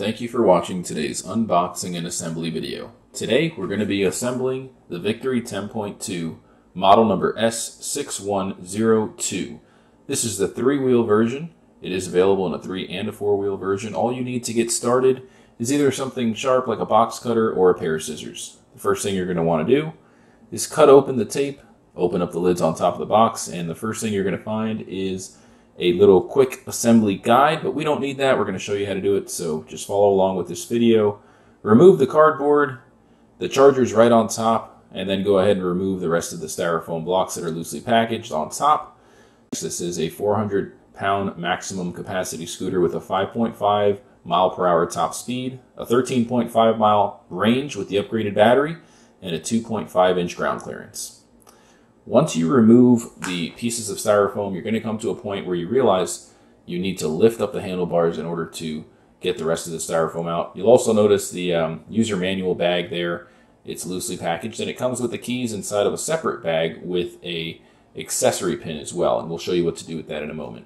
thank you for watching today's unboxing and assembly video. Today we're going to be assembling the Victory 10.2 model number S6102. This is the 3-wheel version. It is available in a 3 and a 4-wheel version. All you need to get started is either something sharp like a box cutter or a pair of scissors. The first thing you're going to want to do is cut open the tape, open up the lids on top of the box, and the first thing you're going to find is a little quick assembly guide, but we don't need that. We're going to show you how to do it, so just follow along with this video. Remove the cardboard, the charger's right on top, and then go ahead and remove the rest of the styrofoam blocks that are loosely packaged on top. This is a 400-pound maximum capacity scooter with a 5.5 mile per hour top speed, a 13.5 mile range with the upgraded battery, and a 2.5 inch ground clearance. Once you remove the pieces of styrofoam, you're going to come to a point where you realize you need to lift up the handlebars in order to get the rest of the styrofoam out. You'll also notice the user manual bag there. It's loosely packaged, and it comes with the keys inside of a separate bag with a accessory pin as well, and we'll show you what to do with that in a moment.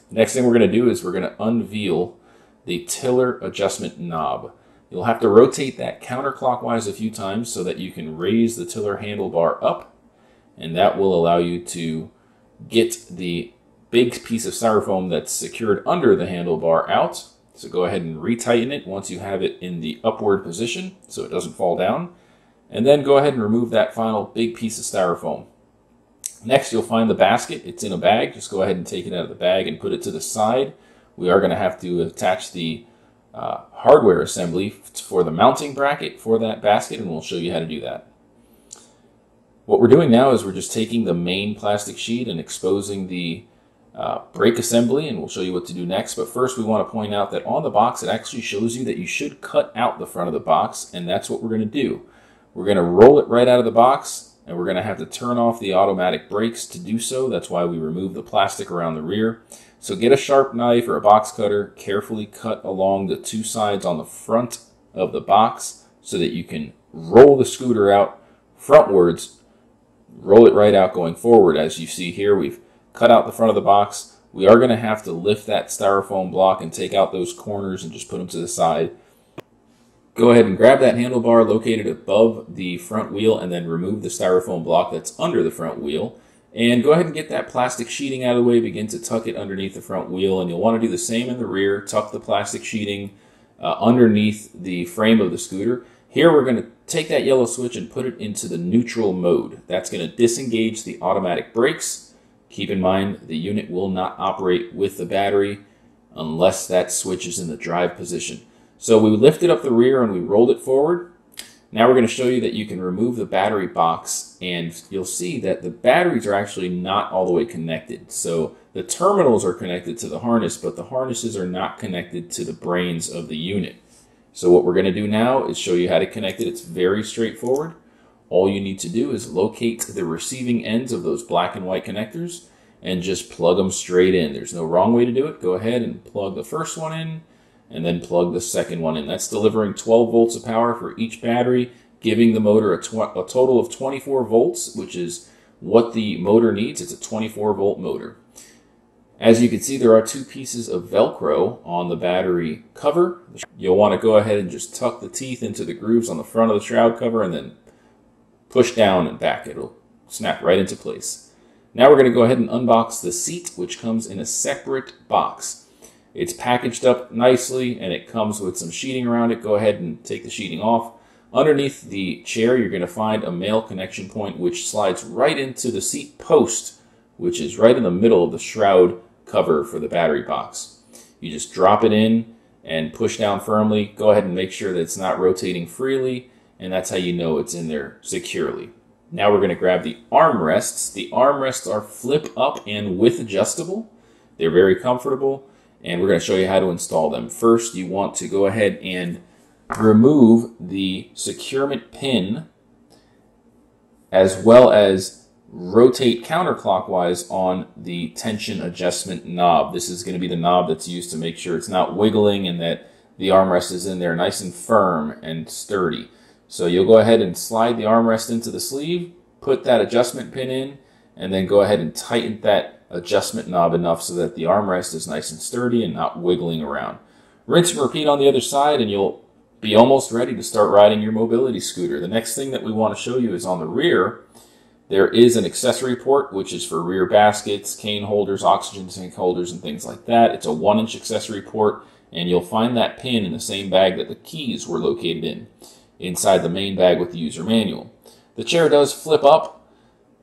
The next thing we're going to do is we're going to unveil the tiller adjustment knob. You'll have to rotate that counterclockwise a few times so that you can raise the tiller handlebar up, and that will allow you to get the big piece of styrofoam that's secured under the handlebar out. So go ahead and retighten it once you have it in the upward position so it doesn't fall down. And then go ahead and remove that final big piece of styrofoam. Next, you'll find the basket. It's in a bag. Just go ahead and take it out of the bag and put it to the side. We are going to have to attach the hardware assembly for the mounting bracket for that basket, and we'll show you how to do that. What we're doing now is we're just taking the main plastic sheet and exposing the brake assembly, and we'll show you what to do next. But first we want to point out that on the box it actually shows you that you should cut out the front of the box, and that's what we're going to do. We're going to roll it right out of the box, and we're going to have to turn off the automatic brakes to do so. That's why we remove the plastic around the rear. So get a sharp knife or a box cutter, carefully cut along the two sides on the front of the box so that you can roll the scooter out frontwards. Roll it right out going forward. As you see here, we've cut out the front of the box. We are going to have to lift that styrofoam block and take out those corners and just put them to the side. Go ahead and grab that handlebar located above the front wheel and then remove the styrofoam block that's under the front wheel. And go ahead and get that plastic sheeting out of the way. Begin to tuck it underneath the front wheel, and you'll want to do the same in the rear. Tuck the plastic sheeting underneath the frame of the scooter. Here we're going to take that yellow switch and put it into the neutral mode. That's going to disengage the automatic brakes. Keep in mind the unit will not operate with the battery unless that switch is in the drive position. So we lifted up the rear and we rolled it forward. Now we're going to show you that you can remove the battery box, and you'll see that the batteries are actually not all the way connected. So the terminals are connected to the harness, but the harnesses are not connected to the brains of the unit. So what we're going to do now is show you how to connect it. It's very straightforward. All you need to do is locate the receiving ends of those black and white connectors and just plug them straight in. There's no wrong way to do it. Go ahead and plug the first one in and then plug the second one in. That's delivering 12 volts of power for each battery, giving the motor a total of 24 volts, which is what the motor needs. It's a 24 volt motor. As you can see, there are two pieces of Velcro on the battery cover. You'll want to go ahead and just tuck the teeth into the grooves on the front of the shroud cover and then push down and back. It'll snap right into place. Now we're going to go ahead and unbox the seat, which comes in a separate box. It's packaged up nicely and it comes with some sheeting around it. Go ahead and take the sheeting off. Underneath the chair, you're going to find a male connection point which slides right into the seat post, which is right in the middle of the shroud cover for the battery box. You just drop it in and push down firmly. Go ahead and make sure that it's not rotating freely, and that's how you know it's in there securely. Now we're going to grab the armrests. The armrests are flip up and width adjustable. They're very comfortable, and we're going to show you how to install them. First, you want to go ahead and remove the securement pin, as well as rotate counterclockwise on the tension adjustment knob. This is going to be the knob that's used to make sure it's not wiggling and that the armrest is in there nice and firm and sturdy. So you'll go ahead and slide the armrest into the sleeve, put that adjustment pin in, and then go ahead and tighten that adjustment knob enough so that the armrest is nice and sturdy and not wiggling around. Rinse and repeat on the other side, and you'll be almost ready to start riding your mobility scooter. The next thing that we want to show you is on the rear. There is an accessory port, which is for rear baskets, cane holders, oxygen tank holders, and things like that. It's a 1-inch accessory port, and you'll find that pin in the same bag that the keys were located in, inside the main bag with the user manual. The chair does flip up,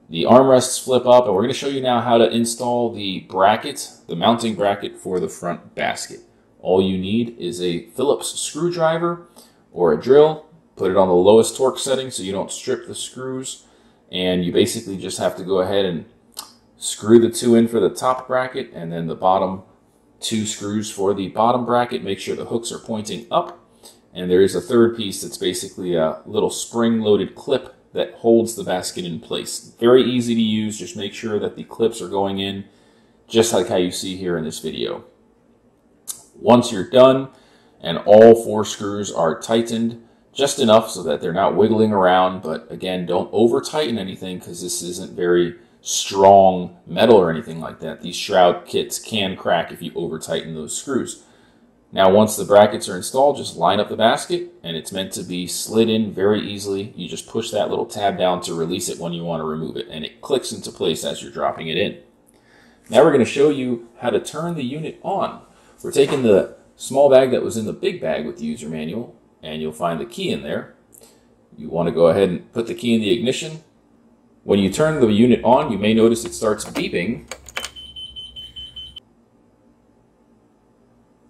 the armrests flip up, and we're going to show you now how to install the bracket, the mounting bracket for the front basket. All you need is a Phillips screwdriver or a drill. Put it on the lowest torque setting so you don't strip the screws. And you basically just have to go ahead and screw the 2 in for the top bracket and then the bottom 2 screws for the bottom bracket. Make sure the hooks are pointing up. And there is a third piece that's basically a little spring-loaded clip that holds the basket in place. Very easy to use. Just make sure that the clips are going in just like how you see here in this video. Once you're done and all 4 screws are tightened, just enough so that they're not wiggling around, but again, don't over tighten anything because this isn't very strong metal or anything like that. These shroud kits can crack if you over tighten those screws. Now, once the brackets are installed, just line up the basket, and it's meant to be slid in very easily. You just push that little tab down to release it when you want to remove it, and it clicks into place as you're dropping it in. Now we're going to show you how to turn the unit on. We're taking the small bag that was in the big bag with the user manual, and you'll find the key in there. You want to go ahead and put the key in the ignition. When you turn the unit on, you may notice it starts beeping.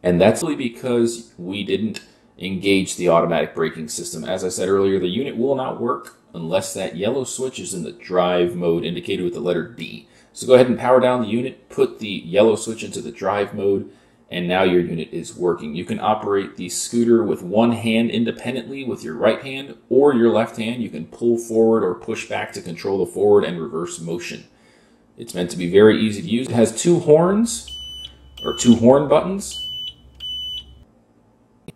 And that's really because we didn't engage the automatic braking system. As I said earlier, the unit will not work unless that yellow switch is in the drive mode indicated with the letter D. So go ahead and power down the unit, put the yellow switch into the drive mode, and now your unit is working. You can operate the scooter with one hand independently with your right hand or your left hand. You can pull forward or push back to control the forward and reverse motion. It's meant to be very easy to use. It has 2 horns, or 2 horn buttons,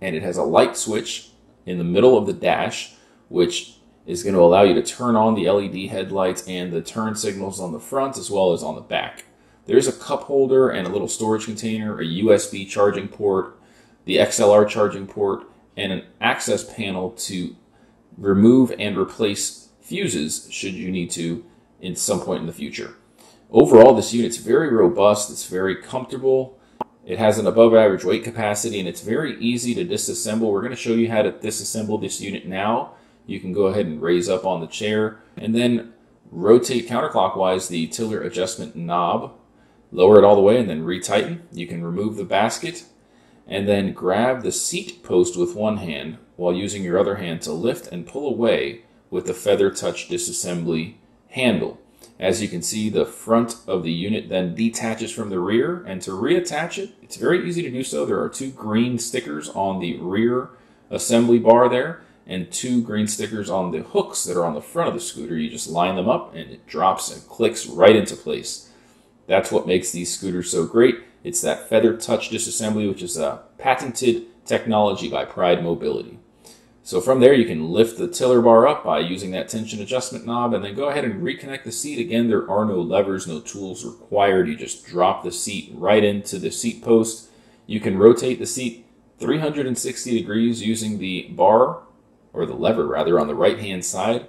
and it has a light switch in the middle of the dash, which is going to allow you to turn on the LED headlights and the turn signals on the front as well as on the back. There's a cup holder and a little storage container, a USB charging port, the XLR charging port, and an access panel to remove and replace fuses should you need to in some point in the future. Overall, this unit's very robust, it's very comfortable, it has an above average weight capacity, and it's very easy to disassemble. We're going to show you how to disassemble this unit now. You can go ahead and raise up on the chair and then rotate counterclockwise the tiller adjustment knob. Lower it all the way and then retighten. You can remove the basket and then grab the seat post with one hand while using your other hand to lift and pull away with the Feather Touch disassembly handle. As you can see, the front of the unit then detaches from the rear, and to reattach it, it's very easy to do so. There are 2 green stickers on the rear assembly bar there and 2 green stickers on the hooks that are on the front of the scooter. You just line them up and it drops and clicks right into place. That's what makes these scooters so great. It's that Feather Touch disassembly, which is a patented technology by Pride Mobility. So from there, you can lift the tiller bar up by using that tension adjustment knob and then go ahead and reconnect the seat. Again, there are no levers, no tools required. You just drop the seat right into the seat post. You can rotate the seat 360 degrees using the bar, or the lever rather, on the right-hand side.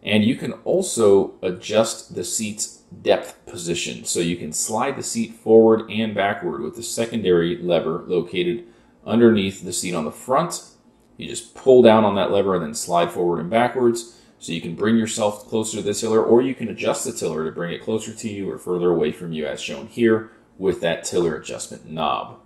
And you can also adjust the seat's depth position. So you can slide the seat forward and backward with the secondary lever located underneath the seat on the front. You just pull down on that lever and then slide forward and backwards. So you can bring yourself closer to the tiller, or you can adjust the tiller to bring it closer to you or further away from you as shown here with that tiller adjustment knob.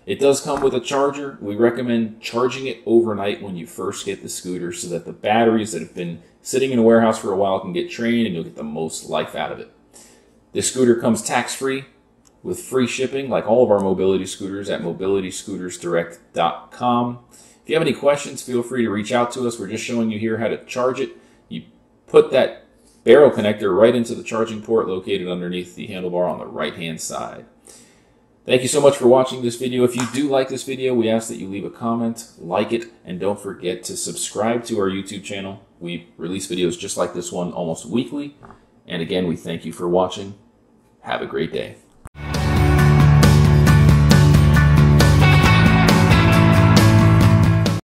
It does come with a charger. We recommend charging it overnight when you first get the scooter so that the batteries that have been sitting in a warehouse for a while can get drained and you'll get the most life out of it. This scooter comes tax-free with free shipping like all of our mobility scooters at mobilityscootersdirect.com. If you have any questions, feel free to reach out to us. We're just showing you here how to charge it. You put that barrel connector right into the charging port located underneath the handlebar on the right-hand side. Thank you so much for watching this video. If you do like this video, we ask that you leave a comment, like it, and don't forget to subscribe to our YouTube channel. We release videos just like this one almost weekly. And again, we thank you for watching. Have a great day.